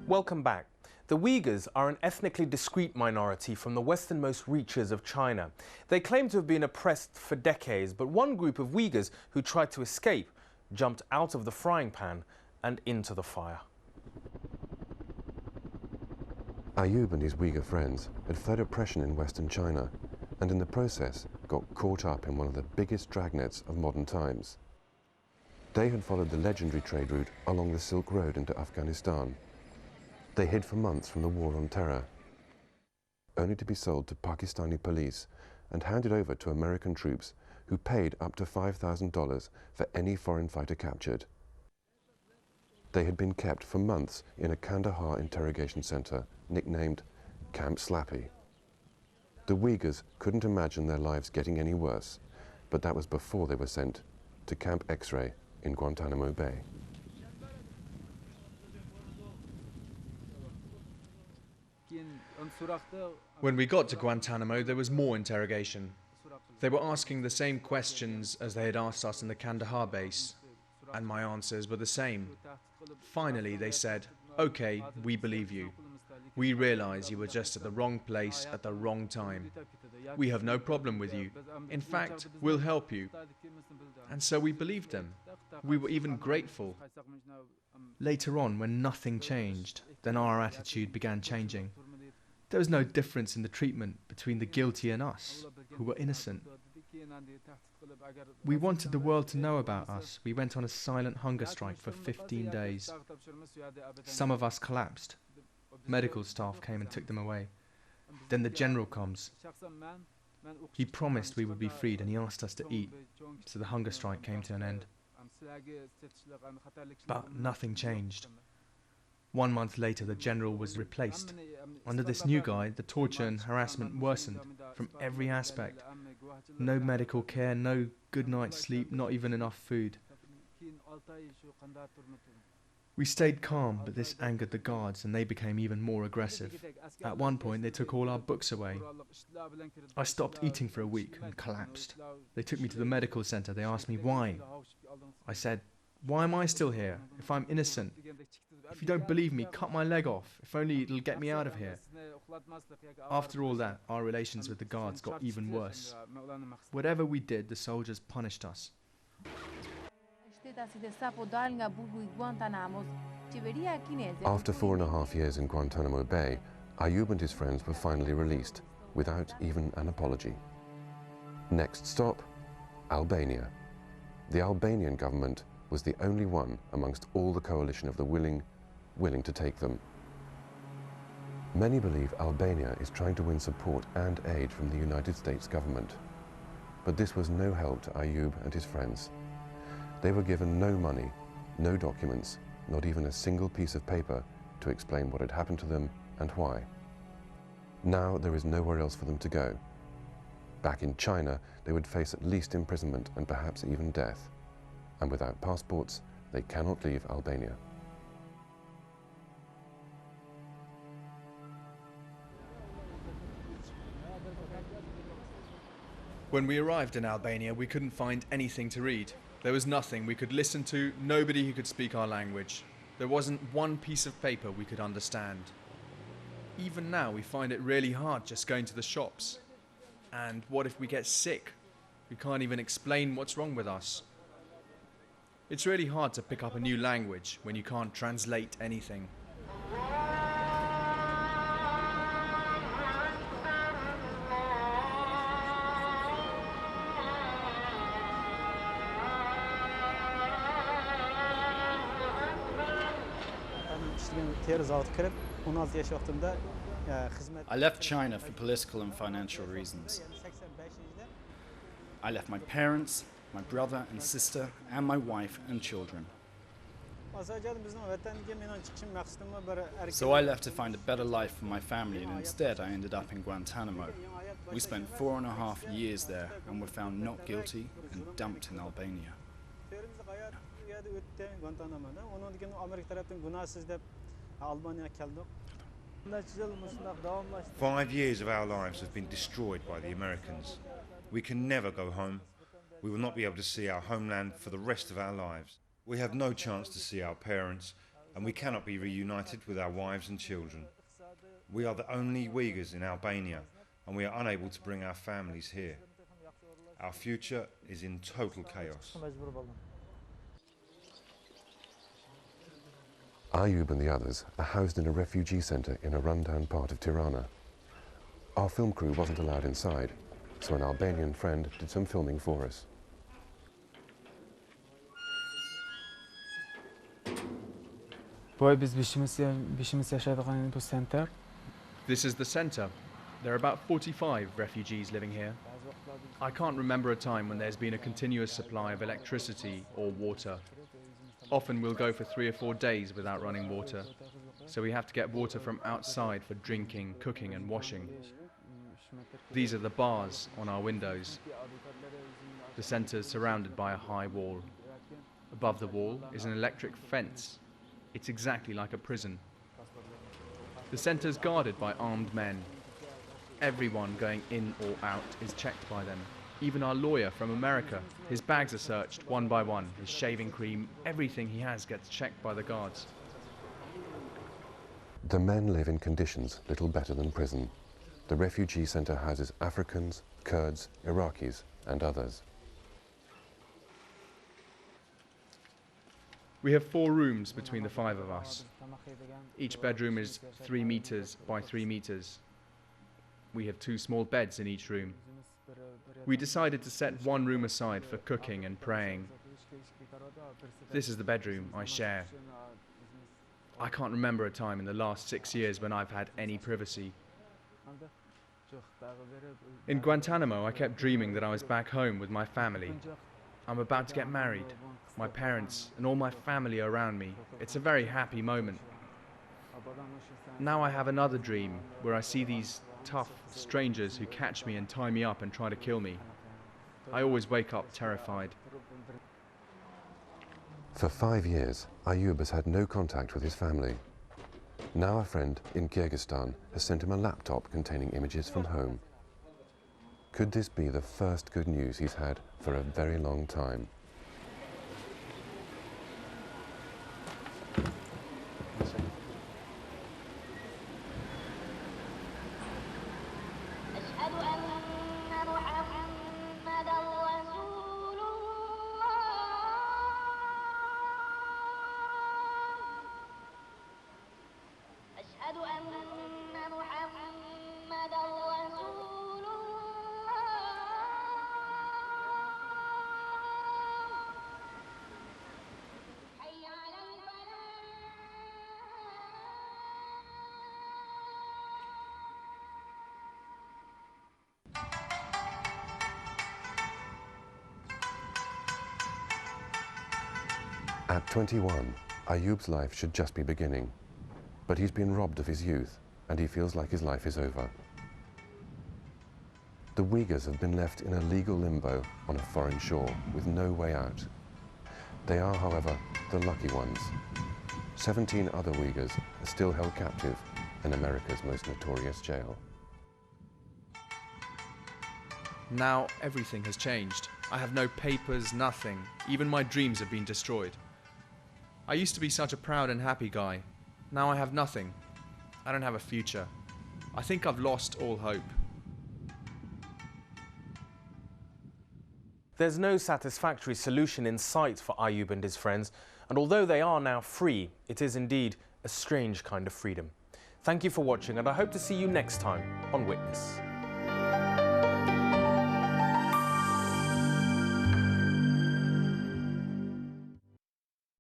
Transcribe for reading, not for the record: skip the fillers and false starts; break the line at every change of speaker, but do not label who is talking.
Welcome back. The Uyghurs are an ethnically discrete minority from the westernmost reaches of China. They claim to have been oppressed for decades, but one group of Uyghurs who tried to escape jumped out of the frying pan and into the fire.
Ayub and his Uyghur friends had fled oppression in western China and in the process got caught up in one of the biggest dragnets of modern times. They had followed the legendary trade route along the Silk Road into Afghanistan. They hid for months from the war on terror, only to be sold to Pakistani police and handed over to American troops who paid up to $5,000 for any foreign fighter captured. They had been kept for months in a Kandahar interrogation center nicknamed Camp Slappy. The Uyghurs couldn't imagine their lives getting any worse, but that was before they were sent to Camp X-Ray in Guantanamo Bay.
When we got to Guantanamo, there was more interrogation. They were asking the same questions as they had asked us in the Kandahar base, and my answers were the same. Finally, they said, "Okay, we believe you. We realize you were just at the wrong place at the wrong time. We have no problem with you. In fact, we'll help you." And so we believed them. We were even grateful. Later on, when nothing changed, then our attitude began changing. There was no difference in the treatment between the guilty and us, who were innocent. We wanted the world to know about us. We went on a silent hunger strike for 15 days. Some of us collapsed. Medical staff came and took them away. Then the general comes. He promised we would be freed and he asked us to eat, so the hunger strike came to an end. But nothing changed. 1 month later, the general was replaced. Under this new guy, the torture and harassment worsened from every aspect. No medical care, no good night's sleep, not even enough food. We stayed calm, but this angered the guards and they became even more aggressive. At one point, they took all our books away. I stopped eating for a week and collapsed. They took me to the medical center. They asked me why. I said, "Why am I still here? If I'm innocent? If you don't believe me, cut my leg off. If only it'll get me out of here." After all that, our relations with the guards got even worse. Whatever we did, the soldiers punished us.
After 4.5 years in Guantanamo Bay, Ayub and his friends were finally released, without even an apology. Next stop, Albania. The Albanian government was the only one amongst all the coalition of the willing to take them. Many believe Albania is trying to win support and aid from the United States government. But this was no help to Ayub and his friends. They were given no money, no documents, not even a single piece of paper to explain what had happened to them and why. Now there is nowhere else for them to go. Back in China, they would face at least imprisonment and perhaps even death. And without passports, they cannot leave Albania.
When we arrived in Albania, we couldn't find anything to read. There was nothing we could listen to, nobody who could speak our language. There wasn't one piece of paper we could understand. Even now, we find it really hard just going to the shops. And what if we get sick? We can't even explain what's wrong with us. It's really hard to pick up a new language when you can't translate anything.
I left China for political and financial reasons. I left my parents, my brother and sister, and my wife and children. So I left to find a better life for my family, and instead I ended up in Guantanamo. We spent 4.5 years there and were found not guilty and dumped in Albania.
5 years of our lives have been destroyed by the Americans. We can never go home. We will not be able to see our homeland for the rest of our lives. We have no chance to see our parents, and we cannot be reunited with our wives and children. We are the only Uyghurs in Albania, and we are unable to bring our families here. Our future is in total chaos.
Ayub and the others are housed in a refugee center in a rundown part of Tirana. Our film crew wasn't allowed inside, so an Albanian friend did some filming for us.
This is the center. There are about 45 refugees living here. I can't remember a time when there's been a continuous supply of electricity or water. Often we'll go for 3 or 4 days without running water, so we have to get water from outside for drinking, cooking and washing. These are the bars on our windows. The center is surrounded by a high wall. Above the wall is an electric fence. It's exactly like a prison. The center is guarded by armed men. Everyone going in or out is checked by them. Even our lawyer from America, his bags are searched one by one. His shaving cream, everything he has gets checked by the guards.
The men live in conditions little better than prison. The refugee center houses Africans, Kurds, Iraqis and others.
We have 4 rooms between the 5 of us. Each bedroom is 3 meters by 3 meters. We have 2 small beds in each room. We decided to set one room aside for cooking and praying. This is the bedroom I share. I can't remember a time in the last 6 years when I've had any privacy. In Guantanamo, I kept dreaming that I was back home with my family. I'm about to get married. My parents and all my family are around me. It's a very happy moment. Now I have another dream where I see these tough strangers who catch me and tie me up and try to kill me. I always wake up terrified.
For 5 years, Ayub has had no contact with his family. Now a friend in Kyrgyzstan has sent him a laptop containing images from home. Could this be the first good news he's had for a very long time? At 21, Ayub's life should just be beginning. But he's been robbed of his youth, and he feels like his life is over. The Uyghurs have been left in a legal limbo on a foreign shore with no way out. They are, however, the lucky ones. 17 other Uyghurs are still held captive in America's most notorious jail.
Now everything has changed. I have no papers, nothing. Even my dreams have been destroyed. I used to be such a proud and happy guy. Now I have nothing. I don't have a future. I think I've lost all hope.
There's no satisfactory solution in sight for Ayub and his friends, and although they are now free, it is indeed a strange kind of freedom. Thank you for watching, and I hope to see you next time on Witness.